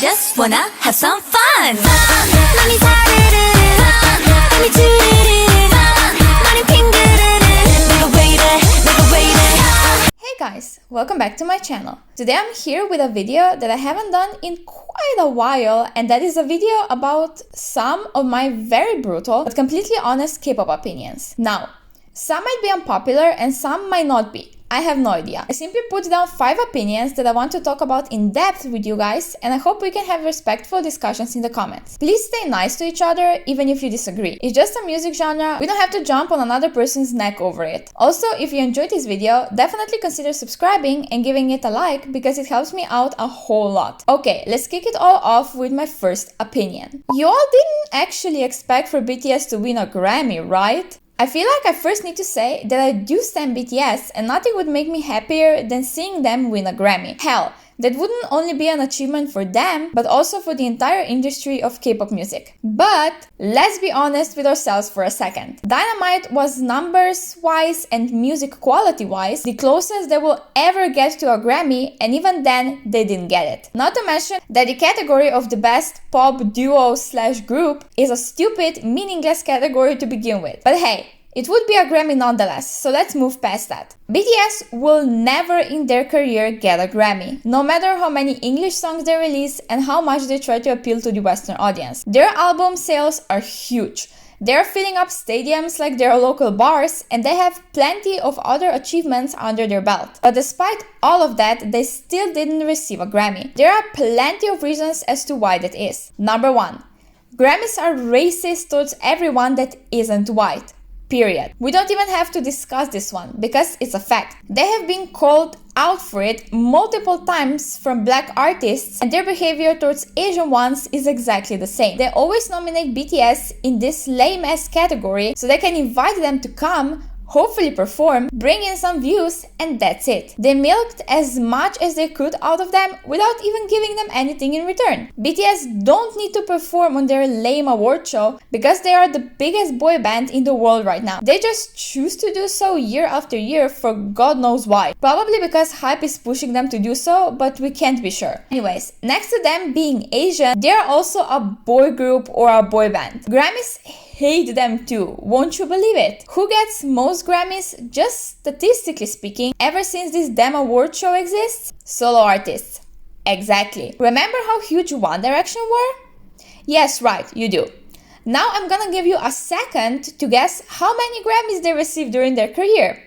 just wanna have some fun. Let me let me do it. Let me Hey guys, welcome back to my channel. Today I'm here with a video that I haven't done in quite a while, and that is a video about some of my very brutal but completely honest K-pop opinions. Now, some might be unpopular and some might not be. I have no idea. I simply put down 5 opinions that I want to talk about in depth with you guys, and I hope we can have respectful discussions in the comments. Please stay nice to each other even if you disagree. It's just a music genre, we don't have to jump on another person's neck over it. Also, if you enjoyed this video, definitely consider subscribing and giving it a like because it helps me out a whole lot. Okay, let's kick it all off with my first opinion. You all didn't actually expect for BTS to win a Grammy, right? I feel like I first need to say that I do stan BTS and nothing would make me happier than seeing them win a Grammy. Hell, that wouldn't only be an achievement for them, but also for the entire industry of K-pop music. But let's be honest with ourselves for a second. Dynamite was numbers-wise and music quality-wise the closest they will ever get to a Grammy, and even then they didn't get it. Not to mention that the category of the best pop duo/group is a stupid, meaningless category to begin with. But hey, it would be a Grammy nonetheless, so let's move past that. BTS will never in their career get a Grammy, no matter how many English songs they release and how much they try to appeal to the Western audience. Their album sales are huge. They're filling up stadiums like their local bars, and they have plenty of other achievements under their belt. But despite all of that, they still didn't receive a Grammy. There are plenty of reasons as to why that is. Number 1. Grammys are racist towards everyone that isn't white. Period. We don't even have to discuss this one because it's a fact. They have been called out for it multiple times from black artists, and their behavior towards Asian ones is exactly the same. They always nominate BTS in this lame-ass category so they can invite them to come, hopefully perform, bring in some views, and that's it. They milked as much as they could out of them without even giving them anything in return. BTS don't need to perform on their lame award show because they are the biggest boy band in the world right now. They just choose to do so year after year for God knows why. Probably because hype is pushing them to do so, but we can't be sure. Anyways, next to them being Asian, they are also a boy group or a boy band. Grammys hate them too, won't you believe it? Who gets most Grammys, just statistically speaking, ever since this damn award show exists? Solo artists. Exactly. Remember how huge One Direction were? Yes, right, you do. Now I'm gonna give you a second to guess how many Grammys they received during their career.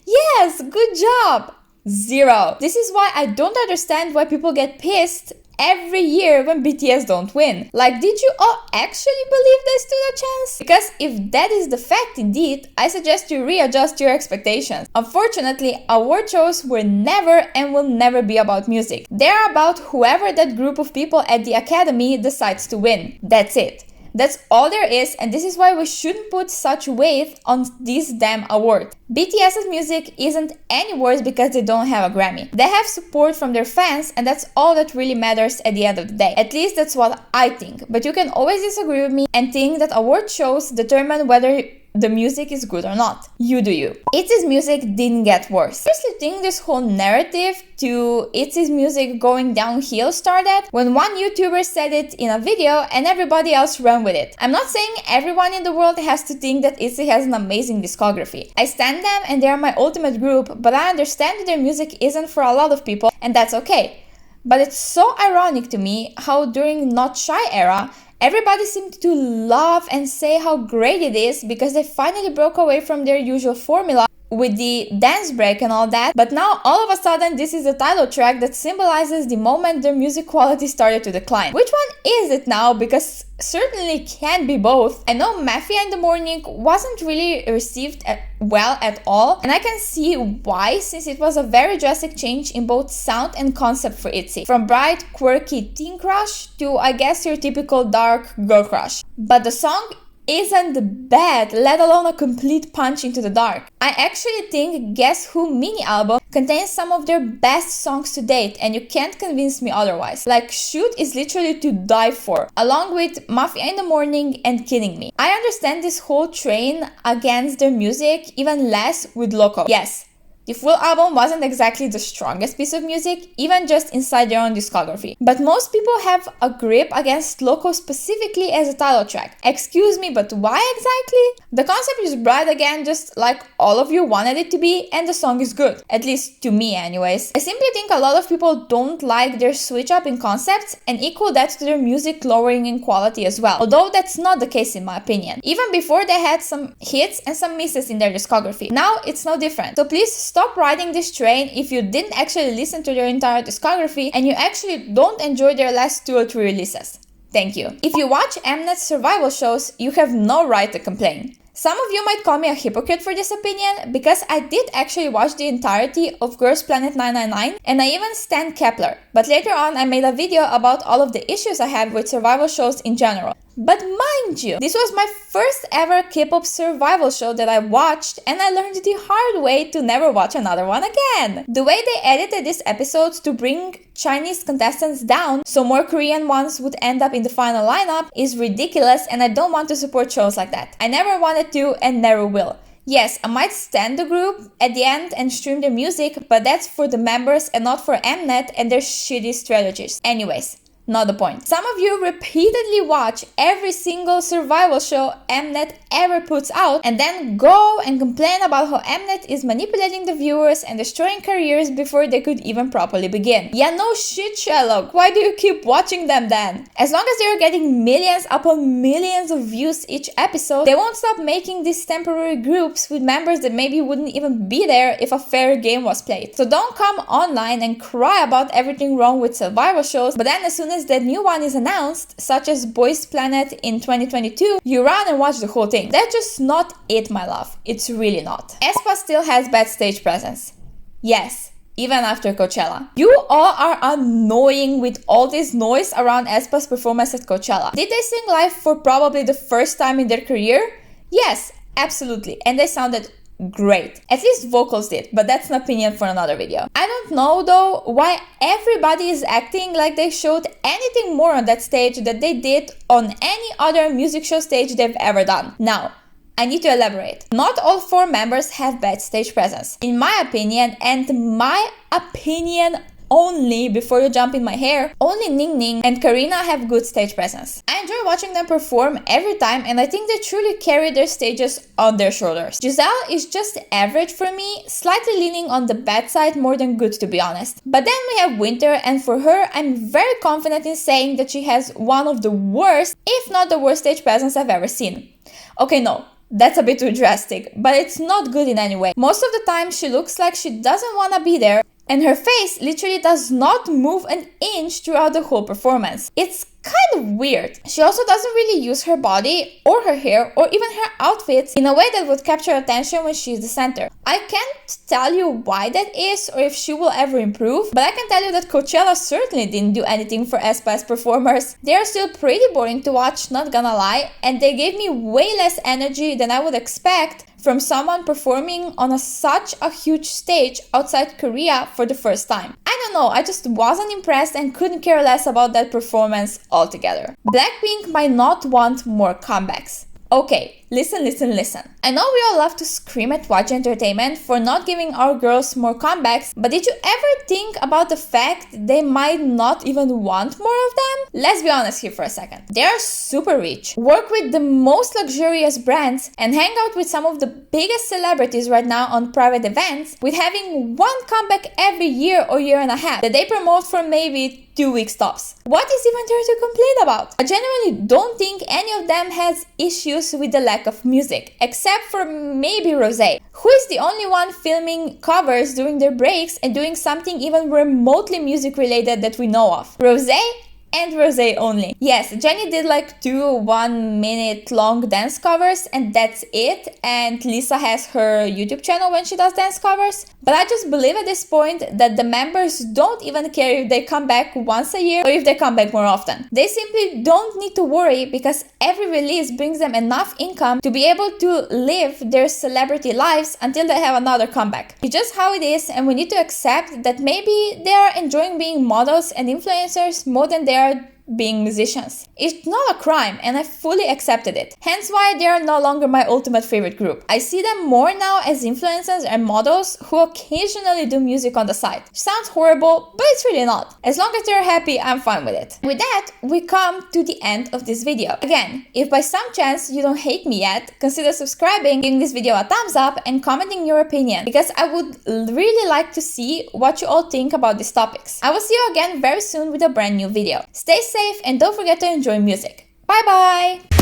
Yes, good job! 0. This is why I don't understand why people get pissed every year when BTS don't win. Like, did you all actually believe they stood a chance? Because if that is the fact indeed, I suggest you readjust your expectations. Unfortunately, award shows were never and will never be about music. They're about whoever that group of people at the academy decides to win. That's it. That's all there is, and this is why we shouldn't put such weight on this damn award. BTS's music isn't any worse because they don't have a Grammy. They have support from their fans, and that's all that really matters at the end of the day. At least that's what I think, but you can always disagree with me and think that award shows determine whether the music is good or not. You do you. Itzy's music didn't get worse. I seriously think this whole narrative to Itzy's music going downhill started when one YouTuber said it in a video and everybody else ran with it. I'm not saying everyone in the world has to think that Itzy has an amazing discography. I stan them and they are my ultimate group, but I understand that their music isn't for a lot of people, and that's okay. But it's so ironic to me how during Not Shy era, everybody seemed to love and say how great it is because they finally broke away from their usual formula with the dance break and all that, but now all of a sudden this is a title track that symbolizes the moment their music quality started to decline. Which one is it now? Because certainly can be both. I know Mafia in the Morning wasn't really received well at all, and I can see why, since it was a very drastic change in both sound and concept for Itzy. From bright, quirky teen crush to, I guess, your typical dark girl crush. But the song isn't bad, let alone a complete punch into the dark. I actually think Guess Who mini album contains some of their best songs to date, and you can't convince me otherwise. Like, Shoot is literally to die for, along with Mafia in the Morning and Kidding Me. I understand this whole train against their music even less with Loco. Yes, The full album wasn't exactly the strongest piece of music, even just inside their own discography. But most people have a grip against Loco specifically as a title track. Excuse me, but why exactly? The concept is bright again, just like all of you wanted it to be, and the song is good. At least to me anyways. I simply think a lot of people don't like their switch up in concepts and equal that to their music lowering in quality as well. Although that's not the case in my opinion. Even before they had some hits and some misses in their discography. Now it's no different. So please stop riding this train if you didn't actually listen to their entire discography and you actually don't enjoy their last 2 or 3 releases. Thank you. If you watch Mnet's survival shows, you have no right to complain. Some of you might call me a hypocrite for this opinion, because I did actually watch the entirety of Girls Planet 999 and I even stan Kepler, but later on I made a video about all of the issues I had with survival shows in general. But mind you, this was my first ever K-pop survival show that I watched and I learned the hard way to never watch another one again. The way they edited this episode to bring Chinese contestants down so more Korean ones would end up in the final lineup is ridiculous, and I don't want to support shows like that. I never wanted to and never will. Yes, I might stand the group at the end and stream their music, but that's for the members and not for Mnet and their shitty strategies. Anyways, not the point. Some of you repeatedly watch every single survival show Mnet ever puts out and then go and complain about how Mnet is manipulating the viewers and destroying careers before they could even properly begin. Yeah, no shit, Sherlock. Why do you keep watching them then? As long as they're getting millions upon millions of views each episode, they won't stop making these temporary groups with members that maybe wouldn't even be there if a fair game was played. So don't come online and cry about everything wrong with survival shows, but then as soon as that new one is announced, such as Boys Planet in 2022, you run and watch the whole thing. That's just not it, my love. It's really not. Aespa still has bad stage presence. Yes, even after Coachella. You all are annoying with all this noise around Aespa's performance at Coachella. Did they sing live for probably the first time in their career? Yes, absolutely. And they sounded great. At least vocals did, but that's an opinion for another video. I don't know though why everybody is acting like they showed anything more on that stage that they did on any other music show stage they've ever done. Now, I need to elaborate. Not all 4 members have bad stage presence. In my opinion, and my opinion only, before you jump in my hair, only Ning Ning and Karina have good stage presence. I enjoy watching them perform every time and I think they truly carry their stages on their shoulders. Giselle is just average for me, slightly leaning on the bad side more than good to be honest. But then we have Winter, and for her I'm very confident in saying that she has one of the worst, if not the worst stage presence I've ever seen. Okay, no. That's a bit too drastic, but it's not good in any way. Most of the time she looks like she doesn't want to be there, and her face literally does not move an inch throughout the whole performance. It's kind of weird. She also doesn't really use her body or her hair or even her outfits in a way that would capture attention when she's the center. I can't tell you why that is or if she will ever improve, but I can tell you that Coachella certainly didn't do anything for Aespa's performers. They are still pretty boring to watch, not gonna lie, and they gave me way less energy than I would expect from someone performing on such a huge stage outside Korea for the first time. I don't know, I just wasn't impressed and couldn't care less about that performance altogether. Blackpink might not want more comebacks. Okay, listen. I know we all love to scream at YG Entertainment for not giving our girls more comebacks, but did you ever think about the fact they might not even want more of them? Let's be honest here for a second. They are super rich, work with the most luxurious brands, and hang out with some of the biggest celebrities right now on private events, with having one comeback every year or year and a half that they promote for maybe 2 weeks tops. What is even there to complain about? I genuinely don't think any of them has issues with the lack of music, except for maybe Rosé, who is the only one filming covers during their breaks and doing something even remotely music related that we know of. Rosé and Rosé only. Yes, Jennie did like 2 1-minute long dance covers and that's it, and Lisa has her YouTube channel when she does dance covers. But I just believe at this point that the members don't even care if they come back once a year or if they come back more often. They simply don't need to worry because every release brings them enough income to be able to live their celebrity lives until they have another comeback. It's just how it is, and we need to accept that maybe they are enjoying being models and influencers more than they are being musicians. It's not a crime and I fully accepted it. Hence why they are no longer my ultimate favorite group. I see them more now as influencers and models who occasionally do music on the side. Sounds horrible, but it's really not. As long as they're happy, I'm fine with it. With that, we come to the end of this video. Again, if by some chance you don't hate me yet, consider subscribing, giving this video a thumbs up and commenting your opinion, because I would really like to see what you all think about these topics. I will see you again very soon with a brand new video. Stay safe and don't forget to enjoy music. Bye bye!